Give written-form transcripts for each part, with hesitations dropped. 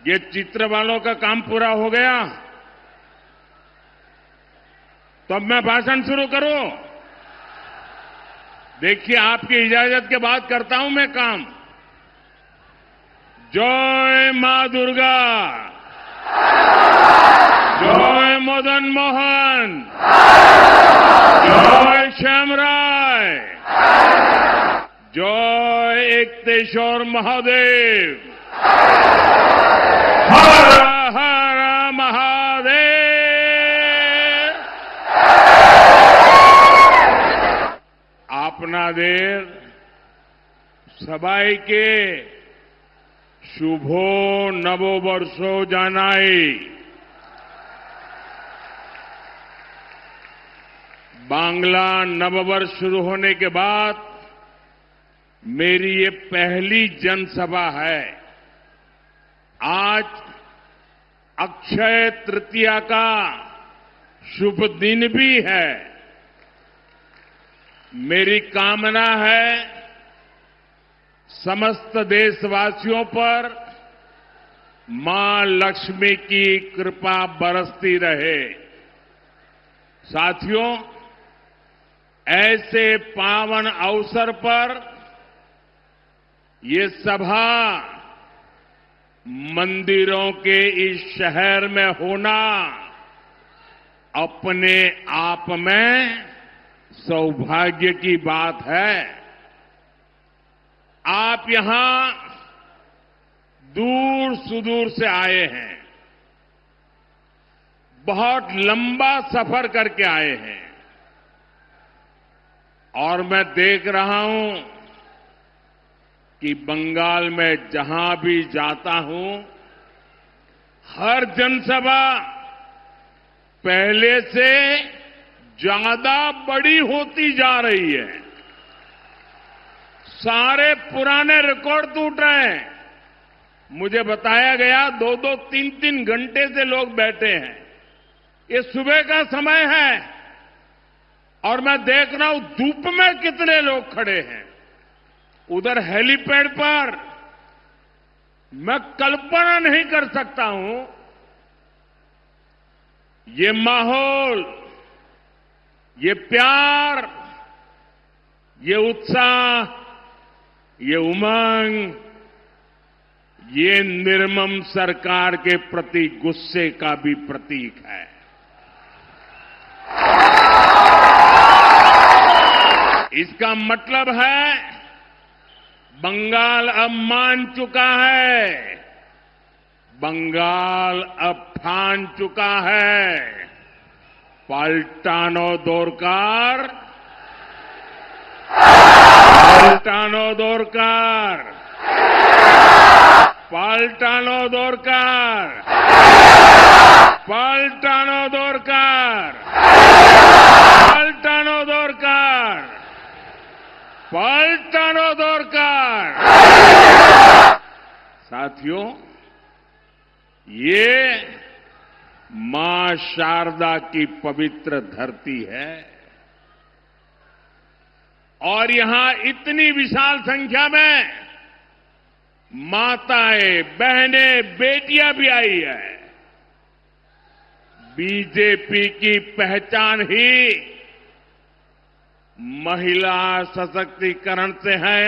ये चित्र वालों का काम पूरा हो गया तो अब मैं भाषण शुरू करूं। देखिए, आपकी इजाजत के बाद करता हूं मैं काम। जय मां दुर्गा, जय मदन मोहन, जय श्यामराय, जय एकतेश्वर महादेव, हर हर महादेव। आपनादेर सबाईके शुभो नववर्षो जानाई। बांग्ला नववर्ष शुरू होने के बाद मेरी ये पहली जनसभा है। आज अक्षय तृतीया का शुभ दिन भी है। मेरी कामना है समस्त देशवासियों पर मां लक्ष्मी की कृपा बरसती रहे। साथियों, ऐसे पावन अवसर पर ये सभा मंदिरों के इस शहर में होना अपने आप में सौभाग्य की बात है। आप यहां दूर सुदूर से आए हैं, बहुत लंबा सफर करके आए हैं और मैं देख रहा हूं कि बंगाल में जहां भी जाता हूं, हर जनसभा पहले से ज्यादा बड़ी होती जा रही है। सारे पुराने रिकॉर्ड टूट रहे हैं। मुझे बताया गया 2-2, 3-3 घंटे से लोग बैठे हैं। ये सुबह का समय है और मैं देख रहा हूं धूप में कितने लोग खड़े हैं। उधर हेलीपैड पर मैं कल्पना नहीं कर सकता हूं ये माहौल, ये प्यार, ये उत्साह, ये उमंग, ये निर्मम सरकार के प्रति गुस्से का भी प्रतीक है। इसका मतलब है बंगाल अब मान चुका है, बंगाल अब ठान चुका है। पाल्टानो दोरकार, पाल्टानो दोरकार, पाल्टानो दोरकार, पाल्टानो दोरकार, पाल्टानो दोरकार, पाल्टानो दोरकार। साथियों, ये मां शारदा की पवित्र धरती है और यहां इतनी विशाल संख्या में माताएं, बहनें, बेटियां भी आई है। बीजेपी की पहचान ही महिला सशक्तिकरण से है,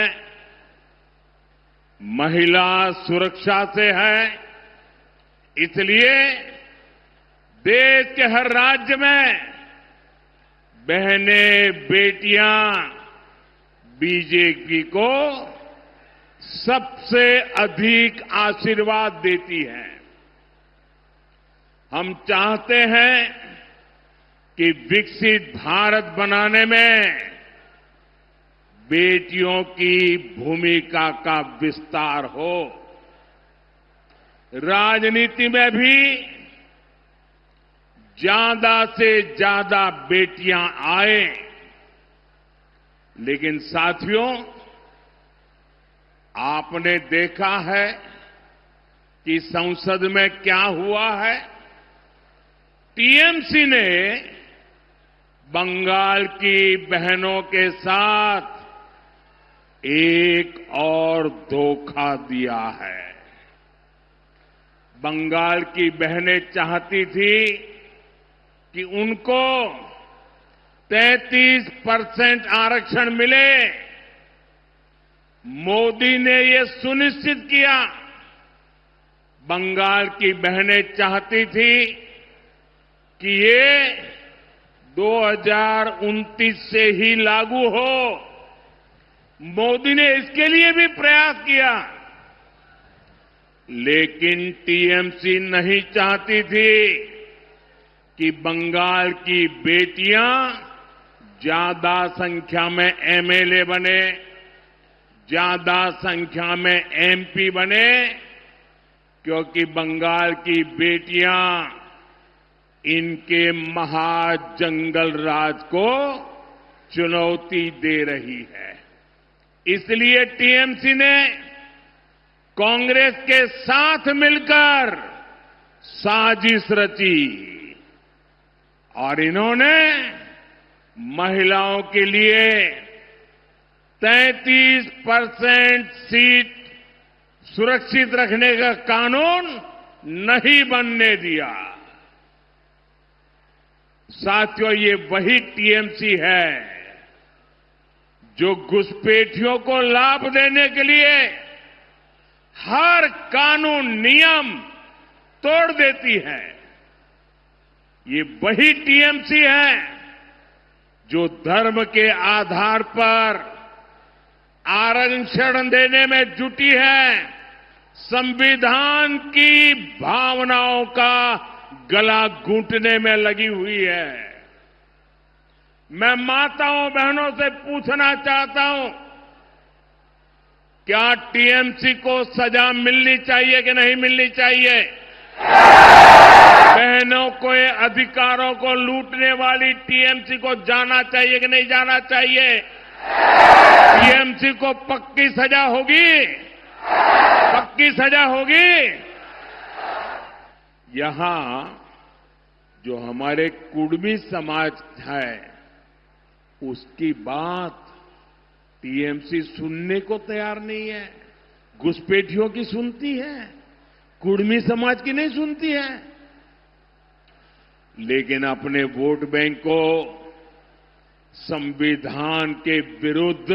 महिला सुरक्षा से है। इसलिए देश के हर राज्य में बहनें, बेटियां बीजेपी को सबसे अधिक आशीर्वाद देती हैं। हम चाहते हैं कि विकसित भारत बनाने में बेटियों की भूमिका का विस्तार हो। राजनीति में भी ज्यादा से ज्यादा बेटियां आए। लेकिन साथियों, आपने देखा है कि संसद में क्या हुआ है। टीएमसी ने बंगाल की बहनों के साथ एक और धोखा दिया है। बंगाल की बहनें चाहती थी कि उनको 33% आरक्षण मिले। मोदी ने ये सुनिश्चित किया। बंगाल की बहनें चाहती थी कि ये 2029 से ही लागू हो। मोदी ने इसके लिए भी प्रयास किया, लेकिन टीएमसी नहीं चाहती थी कि बंगाल की बेटियां ज्यादा संख्या में एमएलए बने, ज्यादा संख्या में एमपी बने, क्योंकि बंगाल की बेटियां इनके महाजंगल राज को चुनौती दे रही है। इसलिए टीएमसी ने कांग्रेस के साथ मिलकर साजिश रची और इन्होंने महिलाओं के लिए 33% सीट सुरक्षित रखने का कानून नहीं बनने दिया। साथियों, ये वही टीएमसी है जो घुसपैठियों को लाभ देने के लिए हर कानून नियम तोड़ देती है। ये वही टीएमसी है जो धर्म के आधार पर आरक्षण देने में जुटी है, संविधान की भावनाओं का गला घूंटने में लगी हुई है। मैं माताओं बहनों से पूछना चाहता हूं, क्या टीएमसी को सजा मिलनी चाहिए कि नहीं मिलनी चाहिए? बहनों के अधिकारों को लूटने वाली टीएमसी को जाना चाहिए कि नहीं जाना चाहिए? टीएमसी को पक्की सजा होगी? पक्की सजा होगी? यहां जो हमारे कुर्मी समाज है, उसकी बात टीएमसी सुनने को तैयार नहीं है। घुसपैठियों की सुनती है, कुर्मी समाज की नहीं सुनती है। लेकिन अपने वोट बैंक को संविधान के विरुद्ध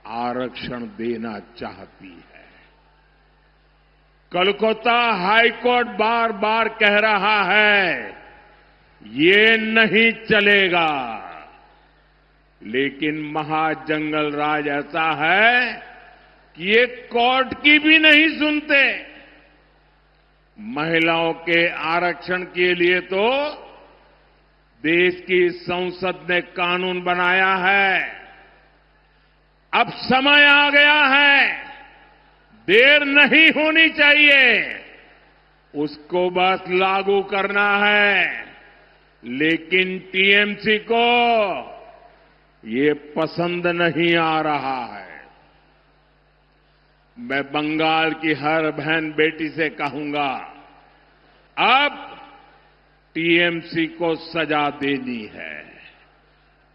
आरक्षण देना चाहती है। कोलकाता हाईकोर्ट बार बार कह रहा है ये नहीं चलेगा, लेकिन महाजंगल राज ऐसा है कि ये कोर्ट की भी नहीं सुनते। महिलाओं के आरक्षण के लिए तो देश की संसद ने कानून बनाया है। अब समय आ गया है, देर नहीं होनी चाहिए, उसको बस लागू करना है। लेकिन टीएमसी को ये पसंद नहीं आ रहा है। मैं बंगाल की हर बहन बेटी से कहूंगा, अब टीएमसी को सजा देनी है।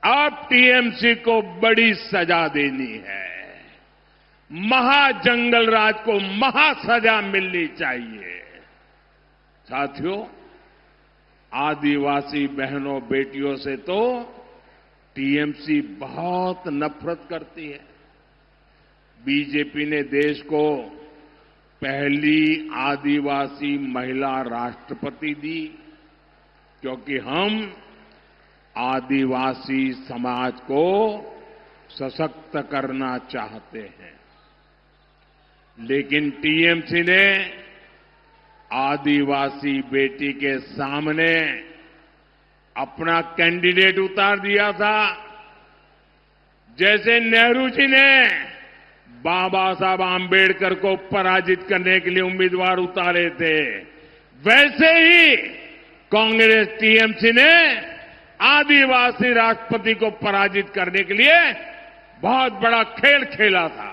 अब टीएमसी को बड़ी सजा देनी है। महाजंगल राज को महासजा मिलनी चाहिए। साथियों, आदिवासी बहनों बेटियों से तो टीएमसी बहुत नफरत करती है। बीजेपी ने देश को पहली आदिवासी महिला राष्ट्रपति दी, क्योंकि हम आदिवासी समाज को सशक्त करना चाहते हैं। लेकिन टीएमसी ने आदिवासी बेटी के सामने अपना कैंडिडेट उतार दिया था। जैसे नेहरू जी ने बाबा साहब आंबेडकर को पराजित करने के लिए उम्मीदवार उतारे थे, वैसे ही कांग्रेस टीएमसी ने आदिवासी राष्ट्रपति को पराजित करने के लिए बहुत बड़ा खेल खेला था।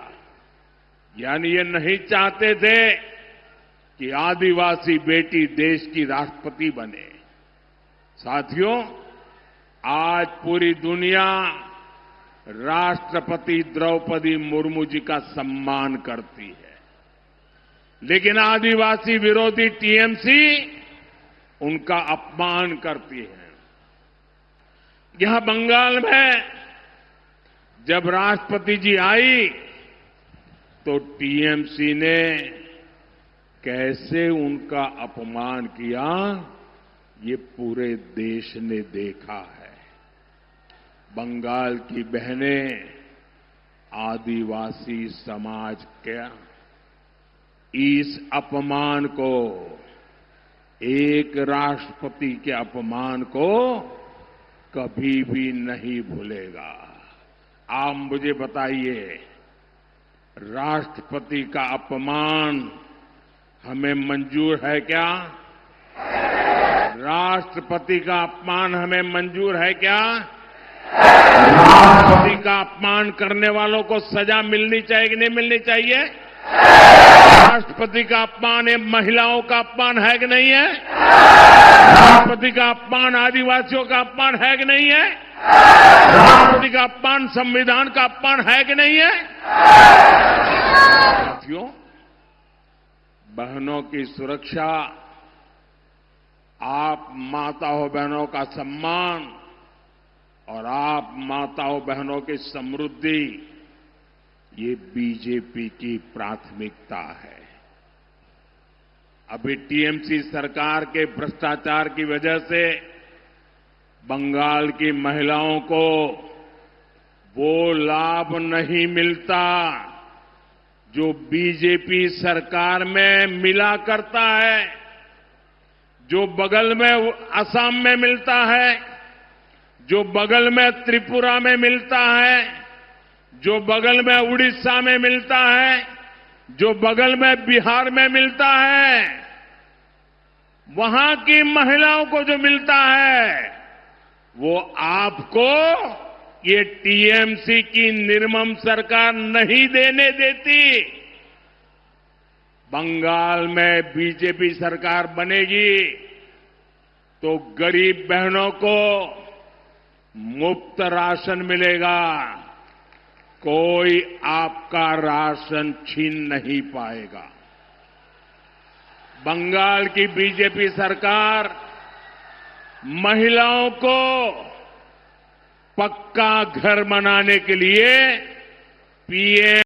यानी ये नहीं चाहते थे कि आदिवासी बेटी देश की राष्ट्रपति बने। साथियों, आज पूरी दुनिया राष्ट्रपति द्रौपदी मुर्मू जी का सम्मान करती है। लेकिन आदिवासी विरोधी टीएमसी उनका अपमान करती है। यहां बंगाल में जब राष्ट्रपति जी आई तो टीएमसी ने कैसे उनका अपमान किया, ये पूरे देश ने देखा है। बंगाल की बहनें आदिवासी समाज के इस अपमान को, एक राष्ट्रपति के अपमान को कभी भी नहीं भूलेगा। आप मुझे बताइए, राष्ट्रपति का अपमान हमें मंजूर है क्या? राष्ट्रपति का अपमान हमें मंजूर है क्या? राष्ट्रपति का अपमान करने वालों को सजा मिलनी चाहिए कि नहीं मिलनी चाहिए? राष्ट्रपति का अपमान ये महिलाओं का अपमान है कि नहीं है? राष्ट्रपति का अपमान आदिवासियों का अपमान है कि नहीं है? राष्ट्रपति का अपमान संविधान का अपमान है कि नहीं है? साथियों, बहनों की सुरक्षा, आप माताओं बहनों का सम्मान और आप माताओं बहनों की समृद्धि, ये बीजेपी की प्राथमिकता है। अभी टीएमसी सरकार के भ्रष्टाचार की वजह से बंगाल की महिलाओं को वो लाभ नहीं मिलता जो बीजेपी सरकार में मिला करता है, जो बगल में असम में मिलता है, जो बगल में त्रिपुरा में मिलता है, जो बगल में उड़ीसा में मिलता है, जो बगल में बिहार में मिलता है। वहां की महिलाओं को जो मिलता है वो आपको ये टीएमसी की निर्मम सरकार नहीं देने देती। बंगाल में बीजेपी सरकार बनेगी तो गरीब बहनों को मुफ्त राशन मिलेगा, कोई आपका राशन छीन नहीं पाएगा। बंगाल की बीजेपी सरकार महिलाओं को पक्का घर बनाने के लिए पीएम